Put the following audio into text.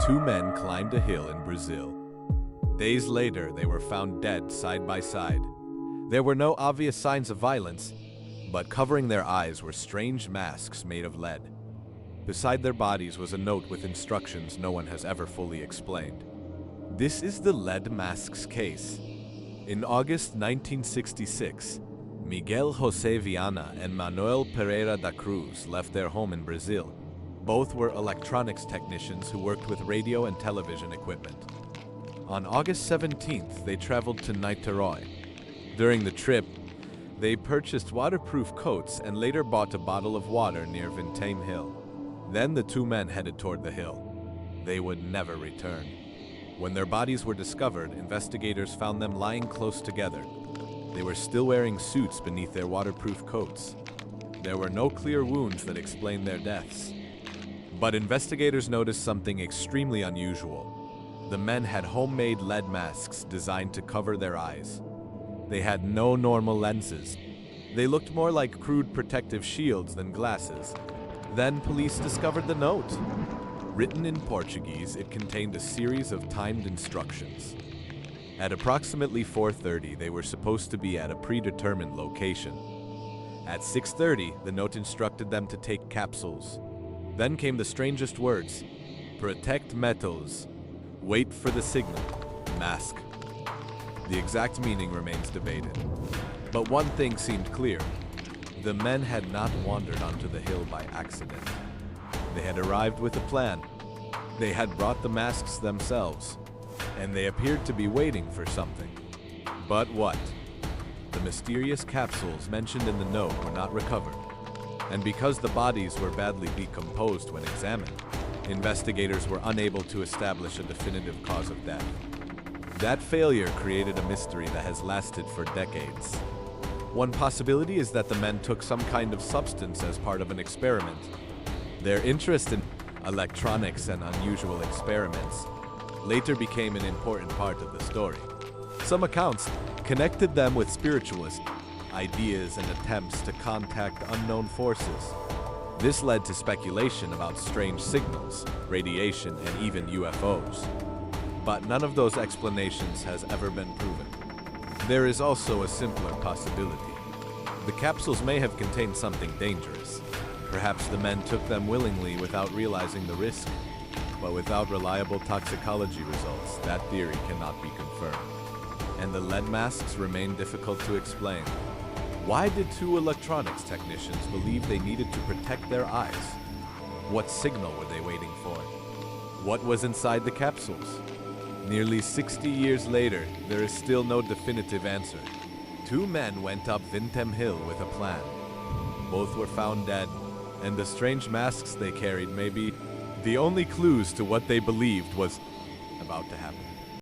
Two men climbed a hill in Brazil. Days later, they were found dead side by side. There were no obvious signs of violence, but covering their eyes were strange masks made of lead. Beside their bodies was a note with instructions no one has ever fully explained. This is the lead masks case. In August 1966, Miguel José Viana and Manuel Pereira da Cruz left their home in Brazil. Both were electronics technicians who worked with radio and television equipment. On August 17th, they traveled to Niterói. During the trip, they purchased waterproof coats and later bought a bottle of water near Vintém hill. Then the two men headed toward the hill. They would never return. When their bodies were discovered, investigators found them lying close together. They were still wearing suits beneath their waterproof coats. There were no clear wounds that explained their deaths. But investigators noticed something extremely unusual. The men had homemade lead masks designed to cover their eyes. They had no normal lenses. They looked more like crude protective shields than glasses. Then police discovered the note. Written in Portuguese, it contained a series of timed instructions. At approximately 4:30, they were supposed to be at a predetermined location. At 6:30, the note instructed them to take capsules. Then came the strangest words: protect metals, wait for the signal, mask. The exact meaning remains debated. But one thing seemed clear. The men had not wandered onto the hill by accident. They had arrived with a plan. They had brought the masks themselves, and they appeared to be waiting for something. But what? The mysterious capsules mentioned in the note were not recovered. And because the bodies were badly decomposed when examined, investigators were unable to establish a definitive cause of death. That failure created a mystery that has lasted for decades. One possibility is that the men took some kind of substance as part of an experiment. Their interest in electronics and unusual experiments later became an important part of the story. Some accounts connected them with spiritualist ideas and attempts to contact unknown forces. This led to speculation about strange signals, radiation, and even UFOs. But none of those explanations has ever been proven. There is also a simpler possibility. The capsules may have contained something dangerous. Perhaps the men took them willingly without realizing the risk. But without reliable toxicology results, that theory cannot be confirmed. And the lead masks remain difficult to explain. Why did two electronics technicians believe they needed to protect their eyes? What signal were they waiting for? What was inside the capsules? Nearly 60 years later, there is still no definitive answer. Two men went up Vintém hill with a plan. Both were found dead, and the strange masks they carried may be the only clues to what they believed was about to happen.